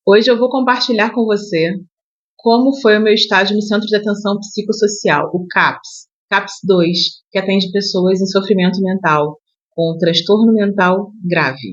Hoje eu vou compartilhar com você como foi o meu estágio no Centro de Atenção Psicossocial, o CAPS 2, que atende pessoas em sofrimento mental, com transtorno mental grave.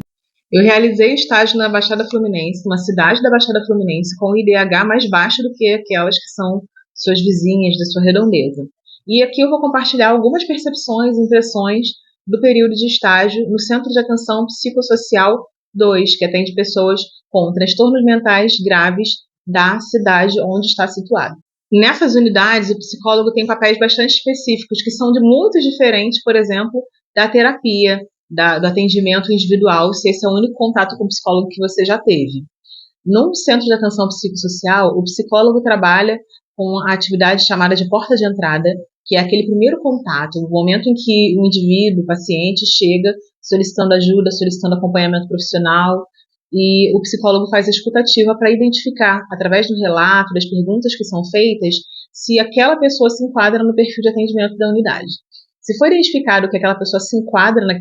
Eu realizei o estágio na Baixada Fluminense, uma cidade da Baixada Fluminense, com o IDH mais baixo do que aquelas que são suas vizinhas da sua redondeza. E aqui eu vou compartilhar algumas percepções e impressões do período de estágio no Centro de Atenção Psicossocial 2, que atende pessoas com transtornos mentais graves da cidade onde está situado. Nessas unidades, o psicólogo tem papéis bastante específicos, que são de muito diferentes, por exemplo, da terapia, do atendimento individual, se esse é o único contato com o psicólogo que você já teve. No centro de atenção psicossocial, o psicólogo trabalha com a atividade chamada de porta de entrada, que é aquele primeiro contato, o momento em que o indivíduo, o paciente, chega solicitando ajuda, solicitando acompanhamento profissional, e o psicólogo faz a escutativa para identificar, através do relato, das perguntas que são feitas, se aquela pessoa se enquadra no perfil de atendimento da unidade. Se for identificado que aquela pessoa se enquadra no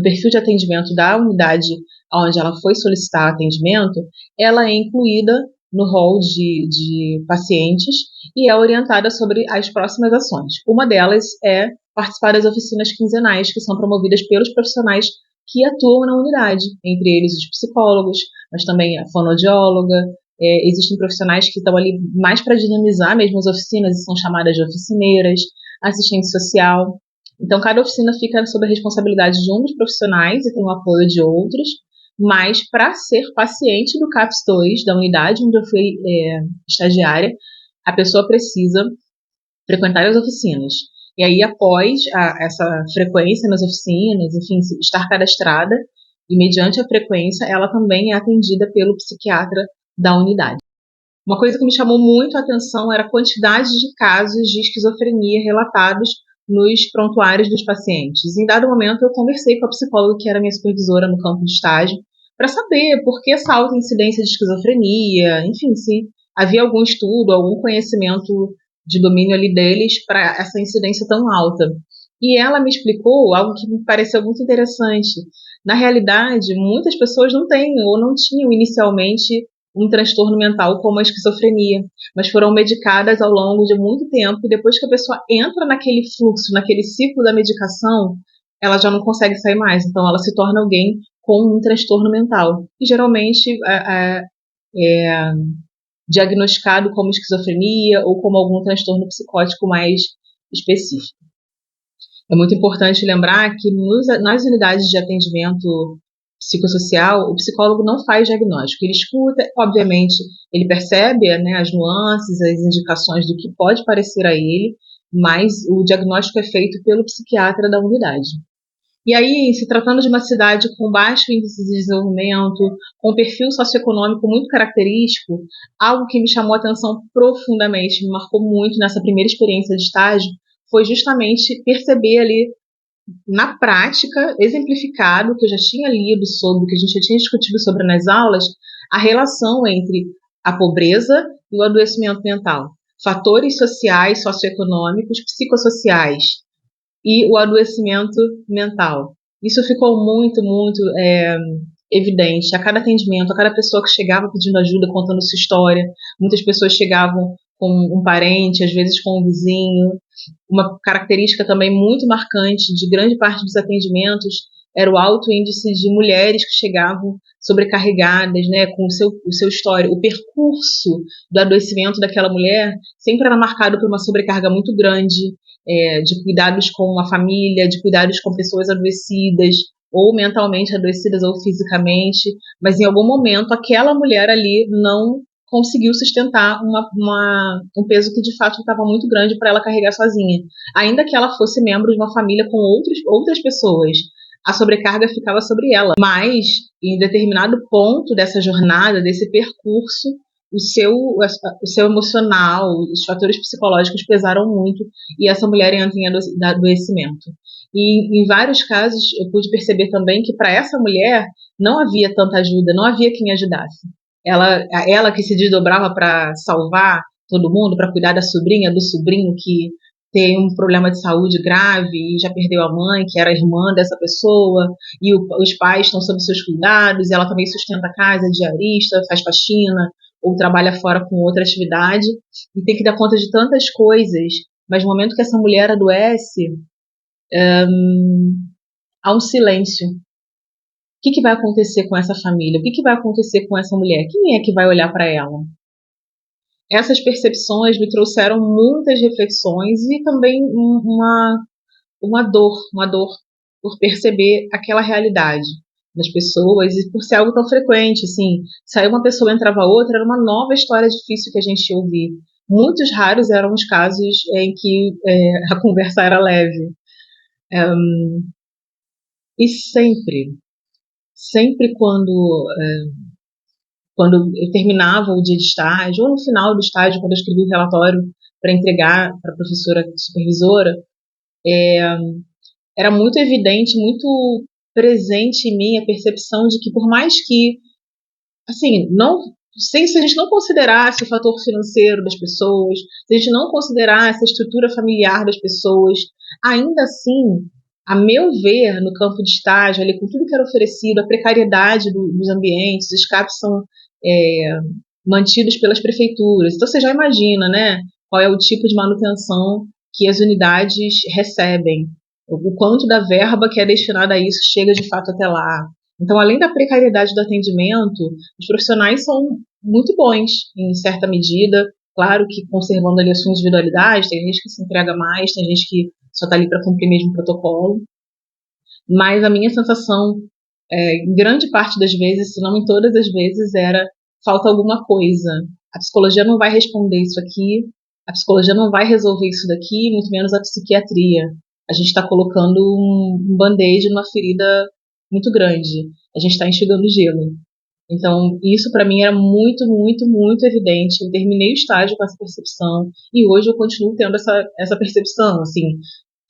perfil de atendimento da unidade onde ela foi solicitar atendimento, ela é incluída no rol de pacientes e é orientada sobre as próximas ações. Uma delas é participar das oficinas quinzenais, que são promovidas pelos profissionais que atuam na unidade, entre eles os psicólogos, mas também a fonoaudióloga. Existem profissionais que estão ali mais para dinamizar mesmo as oficinas e são chamadas de oficineiras, assistente social. Então, cada oficina fica sob a responsabilidade de um dos profissionais e tem o apoio de outros, mas para ser paciente do CAPS 2, da unidade onde eu fui estagiária, a pessoa precisa frequentar as oficinas. E aí, após essa frequência nas oficinas, enfim, estar cadastrada, e mediante a frequência, ela também é atendida pelo psiquiatra da unidade. Uma coisa que me chamou muito a atenção era a quantidade de casos de esquizofrenia relatados nos prontuários dos pacientes. Em dado momento, eu conversei com a psicóloga, que era minha supervisora no campo de estágio, para saber por que essa alta incidência de esquizofrenia, enfim, se havia algum estudo, algum conhecimento de domínio ali deles para essa incidência tão alta. E ela me explicou algo que me pareceu muito interessante. Na realidade, muitas pessoas não têm ou não tinham inicialmente um transtorno mental como a esquizofrenia, mas foram medicadas ao longo de muito tempo e depois que a pessoa entra naquele fluxo, naquele ciclo da medicação, ela já não consegue sair mais, então ela se torna alguém com um transtorno mental. E geralmente é diagnosticado como esquizofrenia ou como algum transtorno psicótico mais específico. É muito importante lembrar que nas unidades de atendimento psicossocial, o psicólogo não faz diagnóstico. Ele escuta, obviamente, ele percebe as nuances, as indicações do que pode parecer a ele, mas o diagnóstico é feito pelo psiquiatra da unidade. E aí, se tratando de uma cidade com baixo índice de desenvolvimento, com um perfil socioeconômico muito característico, algo que me chamou a atenção profundamente, me marcou muito nessa primeira experiência de estágio, foi justamente perceber ali, na prática, exemplificado, que eu já tinha lido sobre, que a gente já tinha discutido sobre nas aulas, a relação entre a pobreza e o adoecimento mental. Fatores sociais, socioeconômicos, psicossociais e o adoecimento mental. Isso ficou muito, muito evidente. A cada atendimento, a cada pessoa que chegava pedindo ajuda, contando sua história, muitas pessoas chegavam com um parente, às vezes com um vizinho. Uma característica também muito marcante de grande parte dos atendimentos era o alto índice de mulheres que chegavam sobrecarregadas, com o seu histórico. O percurso do adoecimento daquela mulher sempre era marcado por uma sobrecarga muito grande, de cuidados com a família, de cuidados com pessoas adoecidas, ou mentalmente adoecidas ou fisicamente, mas em algum momento aquela mulher ali não conseguiu sustentar um peso que de fato estava muito grande para ela carregar sozinha. Ainda que ela fosse membro de uma família com outras pessoas, a sobrecarga ficava sobre ela. Mas, em determinado ponto dessa jornada, desse percurso, o seu emocional, os fatores psicológicos pesaram muito e essa mulher entra em adoecimento. E em vários casos eu pude perceber também que para essa mulher não havia tanta ajuda, não havia quem ajudasse. Ela que se desdobrava para salvar todo mundo, para cuidar da sobrinha, do sobrinho que tem um problema de saúde grave e já perdeu a mãe, que era irmã dessa pessoa, e os pais estão sob seus cuidados, e ela também sustenta a casa, é diarista, faz faxina, ou trabalha fora com outra atividade, e tem que dar conta de tantas coisas, mas no momento que essa mulher adoece, há um silêncio. O que vai acontecer com essa família? O que vai acontecer com essa mulher? Quem é que vai olhar para ela? Essas percepções me trouxeram muitas reflexões e também uma dor por perceber aquela realidade das pessoas e por ser algo tão frequente, assim, saiu uma pessoa, entrava outra, era uma nova história difícil que a gente ia ouvir. Muitos raros eram os casos em que a conversa era leve. E sempre quando eu terminava o dia de estágio, ou no final do estágio, quando eu escrevi o relatório para entregar para a professora supervisora, era muito evidente, muito presente em mim a percepção de que, por mais que, assim, se a gente não considerasse o fator financeiro das pessoas, se a gente não considerasse a estrutura familiar das pessoas, ainda assim, a meu ver, no campo de estágio, ali, com tudo que era oferecido, a precariedade dos ambientes, os CAPs são mantidos pelas prefeituras. Então você já imagina, né, qual é o tipo de manutenção que as unidades recebem, o quanto da verba que é destinada a isso chega de fato até lá. Então, além da precariedade do atendimento, os profissionais são muito bons, em certa medida, claro que conservando ali a sua individualidade, tem gente que se entrega mais, tem gente que só está ali para cumprir mesmo o protocolo, mas a minha sensação, em grande parte das vezes, se não em todas as vezes, era falta alguma coisa. A psicologia não vai responder isso aqui, a psicologia não vai resolver isso daqui, muito menos a psiquiatria. A gente está colocando um band-aid numa ferida muito grande. A gente está enxugando gelo. Então, isso para mim era muito, muito, muito evidente. Eu terminei o estágio com essa percepção e hoje eu continuo tendo essa percepção, assim,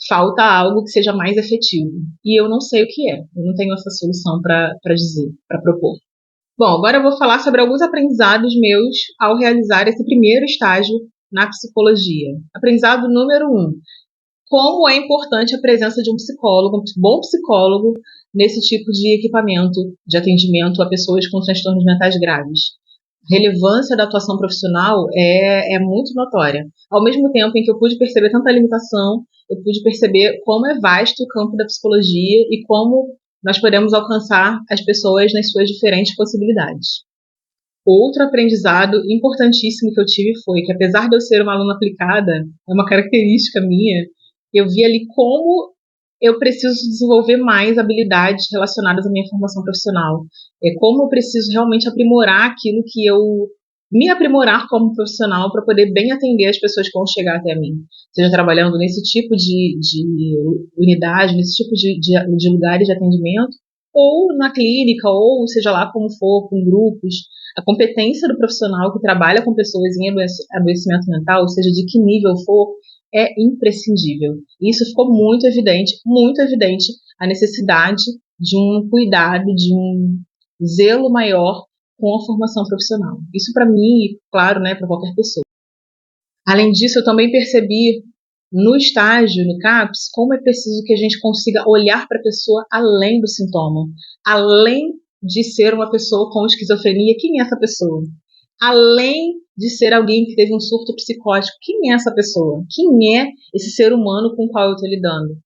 falta algo que seja mais efetivo. E eu não sei o que é. Eu não tenho essa solução para dizer, para propor. Bom, agora eu vou falar sobre alguns aprendizados meus ao realizar esse primeiro estágio na psicologia. Aprendizado número 1. Como é importante a presença de um psicólogo, um bom psicólogo, nesse tipo de equipamento de atendimento a pessoas com transtornos mentais graves. A relevância da atuação profissional é muito notória. Ao mesmo tempo em que eu pude perceber tanta limitação, eu pude perceber como é vasto o campo da psicologia e como nós podemos alcançar as pessoas nas suas diferentes possibilidades. Outro aprendizado importantíssimo que eu tive foi que, apesar de eu ser uma aluna aplicada, é uma característica minha, eu vi ali como eu preciso desenvolver mais habilidades relacionadas à minha formação profissional. Como eu preciso realmente aprimorar aquilo que eu me aprimorar como profissional para poder bem atender as pessoas que vão chegar até mim. Seja trabalhando nesse tipo de unidade, nesse tipo de lugares de atendimento, ou na clínica, ou seja lá como for, com grupos. A competência do profissional que trabalha com pessoas em adoecimento mental, seja de que nível for, é imprescindível. E isso ficou muito evidente, a necessidade de um cuidado, de um zelo maior com a formação profissional. Isso para mim e, claro, né, para qualquer pessoa. Além disso, eu também percebi no estágio, no CAPS, como é preciso que a gente consiga olhar para a pessoa além do sintoma, além de ser uma pessoa com esquizofrenia, quem é essa pessoa? Além de ser alguém que teve um surto psicótico, quem é essa pessoa? Quem é esse ser humano com o qual eu estou lidando?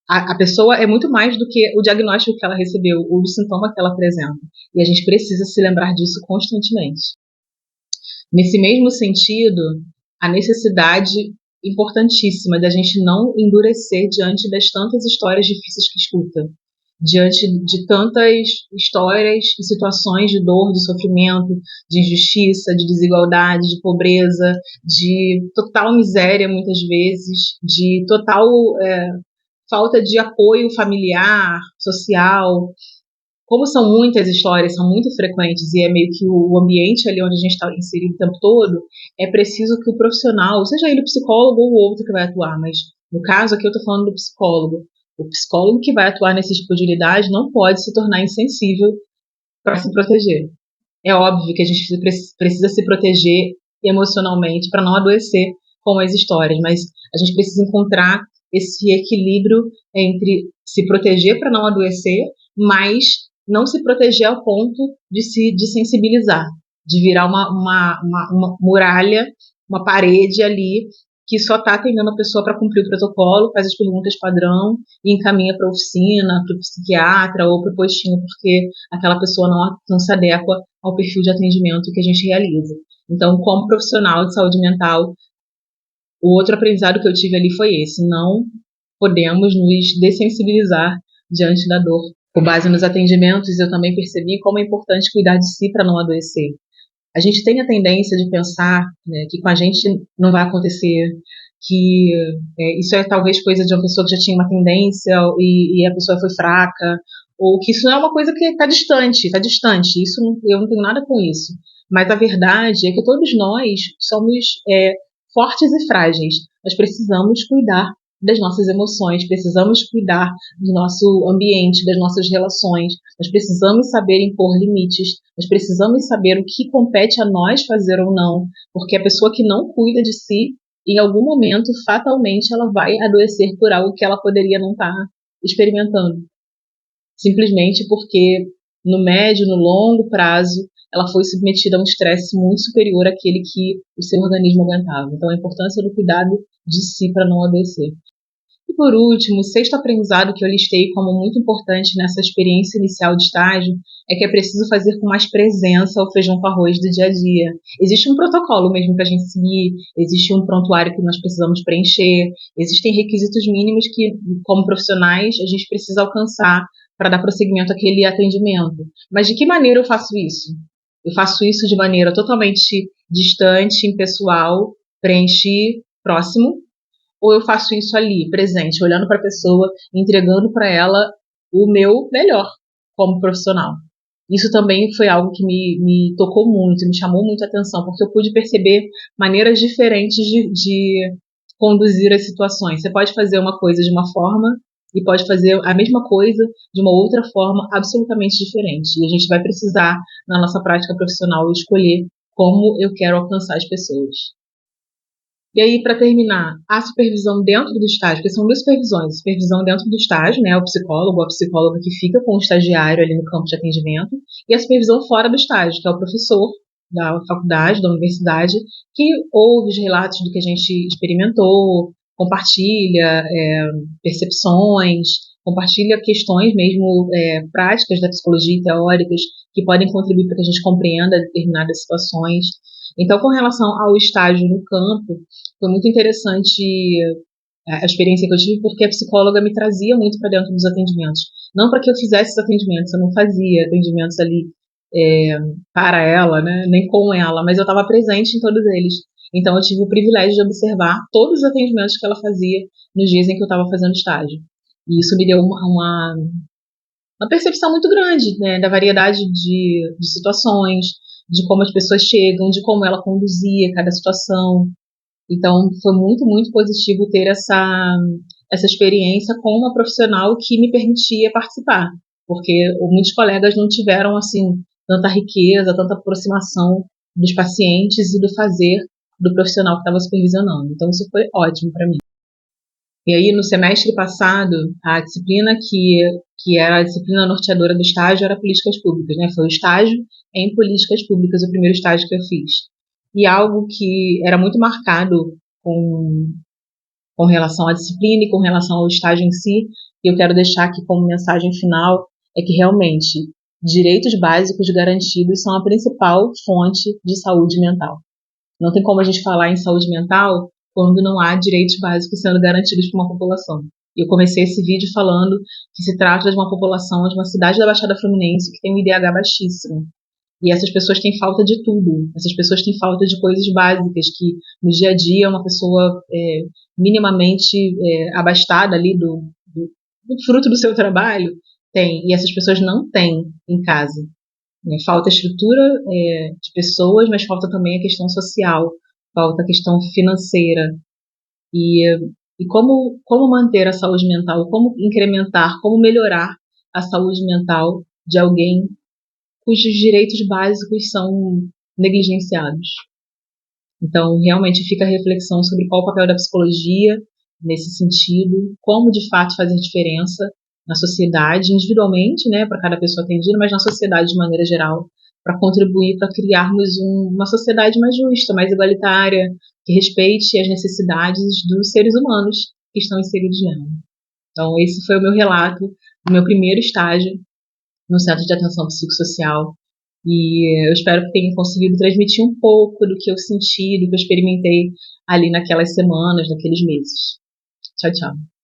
A pessoa é muito mais do que o diagnóstico que ela recebeu, ou o sintoma que ela apresenta. E a gente precisa se lembrar disso constantemente. Nesse mesmo sentido, a necessidade importantíssima da gente não endurecer diante das tantas histórias difíceis que escuta, diante de tantas histórias e situações de dor, de sofrimento, de injustiça, de desigualdade, de pobreza, de total miséria muitas vezes, de total falta de apoio familiar, social. Como são muitas histórias, são muito frequentes e é meio que o ambiente ali onde a gente está inserido o tempo todo, é preciso que o profissional, seja ele o psicólogo ou o outro que vai atuar, mas no caso aqui eu estou falando do psicólogo. O psicólogo que vai atuar nesse tipo de unidade não pode se tornar insensível para se proteger. É óbvio que a gente precisa se proteger emocionalmente para não adoecer com as histórias, mas a gente precisa encontrar esse equilíbrio entre se proteger para não adoecer, mas não se proteger ao ponto de sensibilizar, de virar uma muralha, uma parede ali que só está atendendo a pessoa para cumprir o protocolo, faz as perguntas padrão e encaminha para a oficina, para o psiquiatra ou para o postinho, porque aquela pessoa não se adequa ao perfil de atendimento que a gente realiza. Então, como profissional de saúde mental, o outro aprendizado que eu tive ali foi esse: não podemos nos dessensibilizar diante da dor. Com base nos atendimentos, eu também percebi como é importante cuidar de si para não adoecer. A gente tem a tendência de pensar, né, que com a gente não vai acontecer, que isso é talvez coisa de uma pessoa que já tinha uma tendência e a pessoa foi fraca, ou que isso é uma coisa que está distante, isso eu não tenho nada com isso. Mas a verdade é que todos nós somos fortes e frágeis. Nós precisamos cuidar das nossas emoções, precisamos cuidar do nosso ambiente, das nossas relações, nós precisamos saber impor limites, nós precisamos saber o que compete a nós fazer ou não, porque a pessoa que não cuida de si, em algum momento, fatalmente, ela vai adoecer por algo que ela poderia não estar experimentando. Simplesmente porque no médio, no longo prazo, ela foi submetida a um estresse muito superior àquele que o seu organismo aguentava. Então, a importância do cuidado de si para não adoecer. E por último, o sexto aprendizado que eu listei como muito importante nessa experiência inicial de estágio é que é preciso fazer com mais presença o feijão com arroz do dia a dia. Existe um protocolo mesmo para a gente seguir, existe um prontuário que nós precisamos preencher, existem requisitos mínimos que, como profissionais, a gente precisa alcançar para dar prosseguimento àquele atendimento. Mas de que maneira eu faço isso? Eu faço isso de maneira totalmente distante, impessoal, preenchi, próximo, ou eu faço isso ali, presente, olhando para a pessoa, entregando para ela o meu melhor como profissional. Isso também foi algo que me tocou muito, me chamou muito a atenção, porque eu pude perceber maneiras diferentes de conduzir as situações. Você pode fazer uma coisa de uma forma e pode fazer a mesma coisa de uma outra forma absolutamente diferente. E a gente vai precisar, na nossa prática profissional, escolher como eu quero alcançar as pessoas. E aí, para terminar, a supervisão dentro do estágio, porque são duas supervisões: supervisão dentro do estágio, né, o psicólogo, a psicóloga que fica com o estagiário ali no campo de atendimento, e a supervisão fora do estágio, que é o professor da faculdade, da universidade, que ouve os relatos do que a gente experimentou, compartilha percepções, compartilha questões mesmo práticas da psicologia e teóricas que podem contribuir para que a gente compreenda determinadas situações. Então, com relação ao estágio no campo, foi muito interessante a experiência que eu tive, porque a psicóloga me trazia muito para dentro dos atendimentos. Não para que eu fizesse os atendimentos, eu não fazia atendimentos ali para ela, né, nem com ela, mas eu estava presente em todos eles. Então, eu tive o privilégio de observar todos os atendimentos que ela fazia nos dias em que eu estava fazendo estágio. E isso me deu uma percepção muito grande, né, da variedade de situações, de como as pessoas chegam, de como ela conduzia cada situação. Então, foi muito, muito positivo ter essa experiência com uma profissional que me permitia participar, porque muitos colegas não tiveram, assim, tanta riqueza, tanta aproximação dos pacientes e do fazer do profissional que estava supervisionando. Então, isso foi ótimo para mim. E aí, no semestre passado, a disciplina que era a disciplina norteadora do estágio era políticas públicas, né? Foi o estágio em políticas públicas, o primeiro estágio que eu fiz. E algo que era muito marcado com relação à disciplina e com relação ao estágio em si, e eu quero deixar aqui como mensagem final, é que realmente direitos básicos garantidos são a principal fonte de saúde mental. Não tem como a gente falar em saúde mental quando não há direitos básicos sendo garantidos para uma população. Eu comecei esse vídeo falando que se trata de uma população de uma cidade da Baixada Fluminense que tem um IDH baixíssimo. E essas pessoas têm falta de tudo. Essas pessoas têm falta de coisas básicas que no dia a dia uma pessoa minimamente abastada ali do fruto do seu trabalho tem. E essas pessoas não têm em casa. Falta estrutura de pessoas, mas falta também a questão social, falta a questão financeira. E como manter a saúde mental, como incrementar, como melhorar a saúde mental de alguém cujos direitos básicos são negligenciados. Então, realmente fica a reflexão sobre qual o papel da psicologia nesse sentido, como de fato fazer diferença na sociedade, individualmente, né, para cada pessoa atendida, mas na sociedade de maneira geral, para contribuir para criarmos uma sociedade mais justa, mais igualitária, que respeite as necessidades dos seres humanos que estão inseridos nela. Então, esse foi o meu relato do meu primeiro estágio no Centro de Atenção Psicossocial. E eu espero que tenha conseguido transmitir um pouco do que eu senti, do que eu experimentei ali naquelas semanas, naqueles meses. Tchau, tchau.